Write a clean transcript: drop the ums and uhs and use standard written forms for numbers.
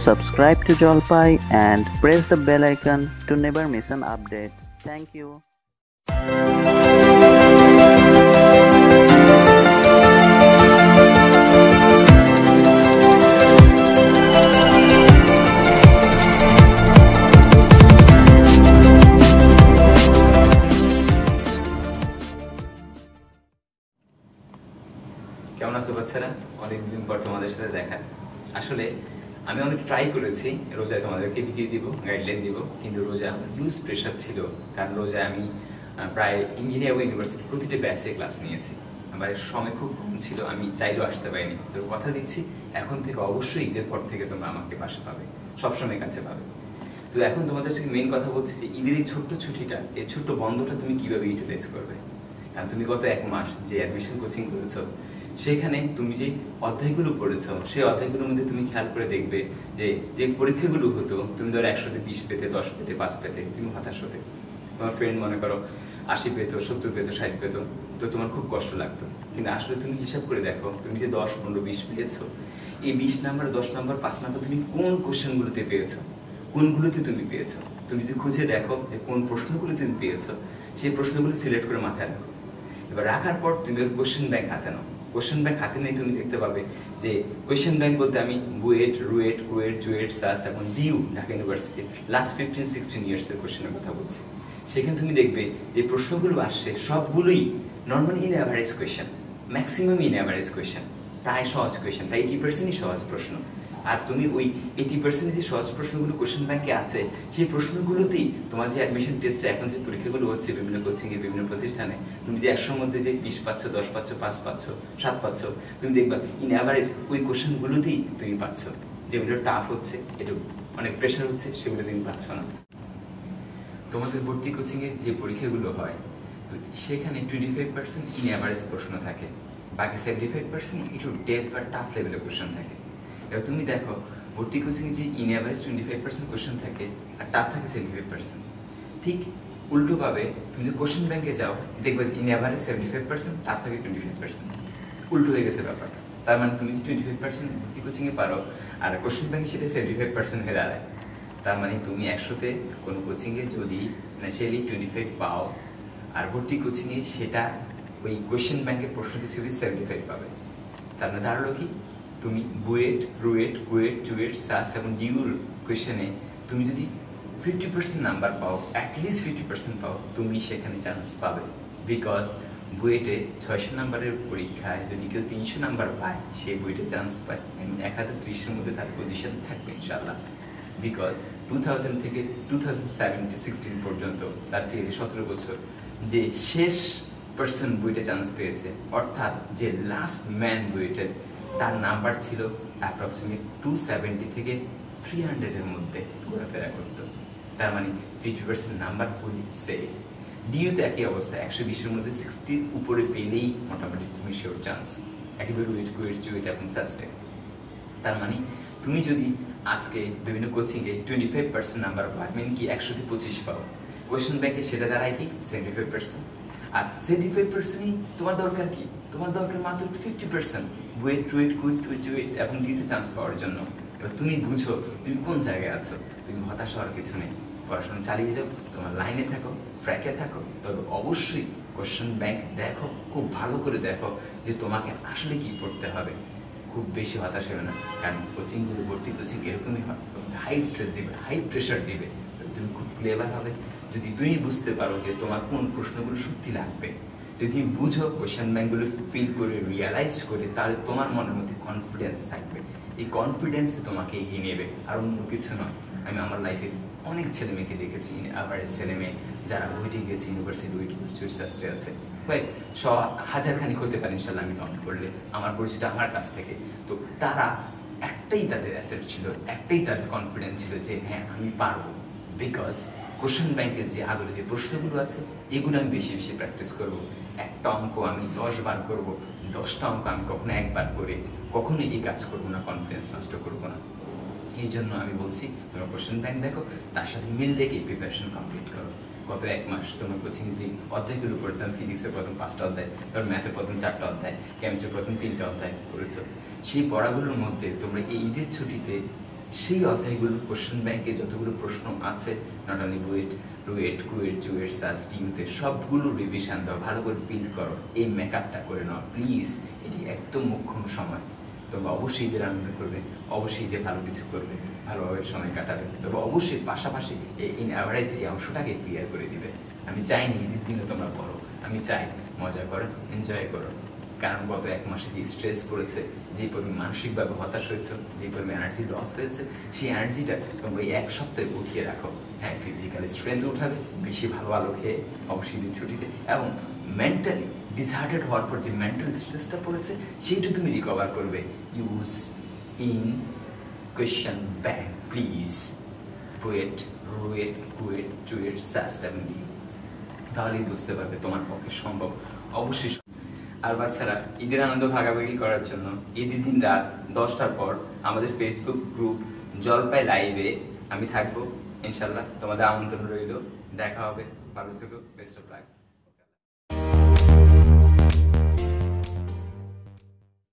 Subscribe to Jolpai and press the bell icon to never miss an update. Thank you. কেমন আছো বাচ্চারা? অনেকদিন পর তোমাদের সাথে দেখা। আসলে আমি অনেক ট্রাই করেছি রোজায় তোমাদেরকে ভিডিও দিব, গাইডলাইন দিব, কিন্তু রোজায় আমার হিউজ প্রেশার ছিল। কারণ রোজায় আমি প্রায় ইঞ্জিনিয়ারিং ইউনিভার্সিটির প্রতিটা ব্যাচে ক্লাস নিয়েছি। আমার সময় খুব কম ছিল, আমি চাইলেও আসতে পারিনি। তো কথা দিচ্ছি, এখন থেকে অবশ্যই ঈদের পর থেকে তোমরা আমাকে পাশে পাবে, সবসময় কাছে পাবে। তো এখন তোমাদের থেকে মেইন কথা বলছি যে ঈদের এই ছোট্ট ছুটিটা, এই ছোট্ট বন্ধটা তুমি কিভাবে ইউটিলাইজ করবে। কারণ তুমি গত এক মাস যে অ্যাডমিশন কোচিং করেছো, সেখানে তুমি যে অধ্যায়গুলো পড়েছো, সেই অধ্যায়গুলোর মধ্যে তুমি খেয়াল করে দেখবে যে যে পরীক্ষাগুলো হতো, তুমি ধরো 100-তে 20 পেতে, 10 পেতে, 5 পেতে, তুমি হতাশ হতে। তোমার ফ্রেন্ড মনে করো 80 পেতো, 70 পেতো, 60 পেতো, তো তোমার খুব কষ্ট লাগতো। কিন্তু আসলে তুমি হিসাব করে দেখো, তুমি যে 10, 15, 20 পেয়েছো, এই 20 নাম্বার, 10 নাম্বার, 5 নাম্বার তুমি কোন কোশ্চেনগুলোতে পেয়েছো, কোনগুলোতে তুমি পেয়েছো। তুমি যদি খুঁজে দেখো যে কোন প্রশ্নগুলো তুমি পেয়েছো, সেই প্রশ্নগুলো সিলেক্ট করে মাথায় রাখো। এবার রাখার পর তুমি কোশ্চেন ব্যাংক হাতে নাও। কোশ্চেন ব্যাংক হাতে নিয়ে তুমি দেখতে পাবে যে কোশ্চেন ব্যাংক বলতে আমি বুয়েট, রুয়েট, কুয়েট, জুয়েট, সাস্ট এবং ডিইউ ঢাকা ইউনিভার্সিটি লাস্ট 15-16 ইয়ার্সের কোশ্চেনের কথা বলছি। সেখানে তুমি দেখবে যে প্রশ্নগুলো আসছে সবগুলোই normal in average question, maximum in average question, প্রায় সহজ কোয়েশ্চেন, প্রায় 80%ই সহজ প্রশ্ন। আর তুমি ওই 80% যে সহজ প্রশ্নগুলো কোশ্চেন ব্যাংকে আছে, সেই প্রশ্নগুলোতেই তোমার যে অ্যাডমিশন টেস্টে এখন যে পরীক্ষাগুলো হচ্ছে বিভিন্ন কোচিংয়ে, বিভিন্ন প্রতিষ্ঠানে, তুমি যে 100-র মধ্যে যে 20 পাচ্ছ, 10 পাচ্ছ, 5 পাচ্ছ, 7 পাচ্ছ, তুমি দেখবা ইন অ্যাভারেজ ওই কোশ্চেনগুলোতেই তুমি পাচ্ছ। যেগুলো টাফ হচ্ছে, একটু অনেক প্রেশার হচ্ছে, সেগুলো তুমি পাচ্ছ না। তোমাদের ভর্তি কোচিংয়ে যে পরীক্ষাগুলো হয়, তো সেখানে 25% ইন অ্যাভারেজ প্রশ্ন থাকে, বাকি 75% একটু ডেপ বা টাফ লেভেলের কোশ্চেন থাকে। এবার তুমি দেখো ভর্তি কোচিংয়ে যে ইন অ্যাভারেজ 25% কোশ্চেন থাকে আর টাফ থাকে 75%। ঠিক উল্টোভাবে তুমি যদি কোশ্চেন ব্যাংকে যাও, দেখবে যে ইন অ্যাভারেজ 75%, টাফ থাকে 25%। উল্টো হয়ে গেছে ব্যাপারটা। তার মানে তুমি যে 25% ভর্তি কোচিংয়ে পারো আর কোশ্চেন ব্যাংকে সেটা 75% হয়ে দাঁড়ায়। তার মানে তুমি 100-তে কোনো কোচিংয়ে যদি ন্যাচারালি 25 পাও, আর ভর্তি কোচিংয়ে সেটা ওই কোশ্চেন ব্যাংকের প্রশ্ন হিসেবে 75 পাবে। তার মানে দাঁড়ালো কি, তুমি বুয়েট, রুয়েট, কুয়েট, জুয়েট, সাস্ট এবং ডিউর কোয়েশ্চেনে তুমি যদি 50% নাম্বার পাও, অ্যাটলিস্ট 50% পাও, তুমি সেখানে চান্স পাবে। বিকজ বুয়েটে 600 নাম্বারের পরীক্ষায় যদি কেউ 300 নাম্বার পায়, সে বুয়েটে চান্স পায়, 1030-এর মধ্যে তার পজিশন থাকবে ইনশাআল্লাহ। বিকজ 2000 থেকে 2016 পর্যন্ত, লাস্ট ইয়ারে 17 বছর, যে শেষ পার্সন বুয়েটে চান্স পেয়েছে, অর্থাৎ যে লাস্ট ম্যান বুয়েটের, তার নাম্বার ছিল অ্যাপ্রক্সিমেট 270 থেকে 300-এর মধ্যে ঘোরাফেরা করত। তার মানে 50% নাম্বার খুবই সেফ। ডিইউতে একই অবস্থা, 120-এর মধ্যে 60-র উপরে পেলেই মোটামুটি তুমি শিওর চান্স, একেবারে রুয়েট, কুয়েট, জুয়েট এবং সাস্টে। তার মানে তুমি যদি আজকে বিভিন্ন কোচিংয়ে 25% নাম্বার পাও, মানে কি 100-তে 25 পাও, কোয়েশ্চেন ব্যাংকে সেটা দাঁড়ায় কি 75%। আর 75%ই তোমার দরকার কি, তোমার দরকার মাত্র 50% বুয়েট, রুয়েট, কুয়েট, জুয়েট এবং ডিতে চান্স পাওয়ার জন্য। এবার তুমি বুঝো তুমি কোন জায়গায় আছো। তুমি হতাশ হওয়ার কিছু নেই, পড়াশোনা চালিয়ে যাও, তোমার লাইনে থাকো, ট্র্যাকে থাকো, তবে অবশ্যই কোশ্চেন ব্যাংক দেখো, খুব ভালো করে দেখো যে তোমাকে আসলে কি পড়তে হবে। খুব বেশি হতাশ হবে না, কারণ কোচিংগুলো, ভর্তি কোচিং এরকমই হয়, তোমাকে হাই স্ট্রেস দিবে, হাই প্রেশার দিবে। তুমি খুব ক্লেভার হবে যদি তুমি বুঝতে পারো যে তোমার কোন প্রশ্নগুলো সত্যি লাগবে। যদি বুঝো, কোশ্চেন ব্যাংকগুলো ফিল করে, রিয়ালাইজ করে, তাহলে তোমার মনের মধ্যে কনফিডেন্স থাকবে। এই কনফিডেন্সে তোমাকে এগিয়ে নেবে, আর অন্য কিছু নয়। আমি আমার লাইফে অনেক ছেলে মেয়েকে দেখেছি, অ্যাভারেজ ছেলে মেয়ে যারা ওইটে গেছে, ইউনিভার্সিটি ওয়েট আছে, ভাই হাজারখানিক হতে পারে ইনশাল্লাহ আমি কাউন্ট করলে, আমার পরিচিত আমার কাছ থেকে। তো তারা একটাই তাদের অ্যাসেট ছিল, একটাই তাদের কনফিডেন্স ছিল যে হ্যাঁ আমি পারবো। বিকজ কোশ্চেন ব্যাংকের যে আদরে যে প্রশ্নগুলো আছে, এগুলো আমি বেশি বেশি প্র্যাকটিস করব। একটা অঙ্ক আমি 10 বার করব, 10টা অঙ্ক আমি কখনো একবার করে কখনো এই কাজ করবো না, কনফিডেন্স নষ্ট করবো না। এই জন্য আমি বলছি তোমরা কোশ্চেন ব্যাংক দেখো, তার সাথে মিল রেখে প্রিপারেশন কমপ্লিট করো। গত এক মাস তোমার কোচিং যে অধ্যায়গুলো পড়েছো, ফিজিক্সের প্রথম 5টা অধ্যায়, তারপর ম্যাথের প্রথম 4টা অধ্যায়, কেমিস্ট্রির প্রথম 3টা অধ্যায় পড়েছো, সেই পড়াগুলোর মধ্যে তোমরা এই ঈদের ছুটিতে সেই অধ্যায়গুলো কোশ্চেন ব্যাংকে যতগুলো প্রশ্ন আছে, নট অনলি বুয়েট, রুয়েট, কুয়েট, চুয়েট, সাস, ডিউতে সবগুলো রিভিশন দাও, ভালো করে ফিল করো, এই মেকআপটা করে নাও প্লিজ। এটি একদম মোক্ষম সময়। তোমরা অবশ্যই ঈদের আনন্দ করবে, অবশ্যই ঈদে ভালো কিছু করবে, ভালোভাবে সময় কাটাবে, তবে অবশ্যই পাশাপাশি ইন অ্যাভারেজ এই অংশটাকে ক্লিয়ার করে দিবে। আমি চাইনি ঈদের দিনে তোমরা পড়ো, আমি চাই মজা করো, এনজয় করো। কারণ গত এক মাসে যে স্ট্রেস পড়েছে, যে পরিমাণ মানসিকভাবে হতাশ হয়েছে, যে পরিমাণ এনার্জি লস হয়েছে, সেই এনার্জিটা তোমরা এই এক সপ্তাহে উঠিয়ে রাখো। হ্যাঁ, ফিজিক্যালি স্ট্রেংথ উঠাবে, বেশি ভালো ভালো খেয়ে অবশ্যই ঈদের ছুটিতে, এবং মেন্টালি ডিসহার্টেড হওয়ার পর যে মেন্টাল স্ট্রেসটা পড়েছে সেইটা তুমি রিকভার করবে। Use in question bank please, BUET, RUET, KUET, CUET, SUST এবং ডিউ। তাহলেই বুঝতে পারবে তোমার পক্ষে সম্ভব। অবশ্যই। আর বাচ্চারা, ঈদের আনন্দ ভাগাভাগি করার জন্য ঈদের দিন রাত 10টার পর আমাদের ফেসবুক গ্রুপ জলপাই লাইভে আমি থাকবো ইনশাল্লাহ। তোমাদের আমন্ত্রণ রইল, দেখা হবে। ভালো থেকো, বেস্ট অফ লাক।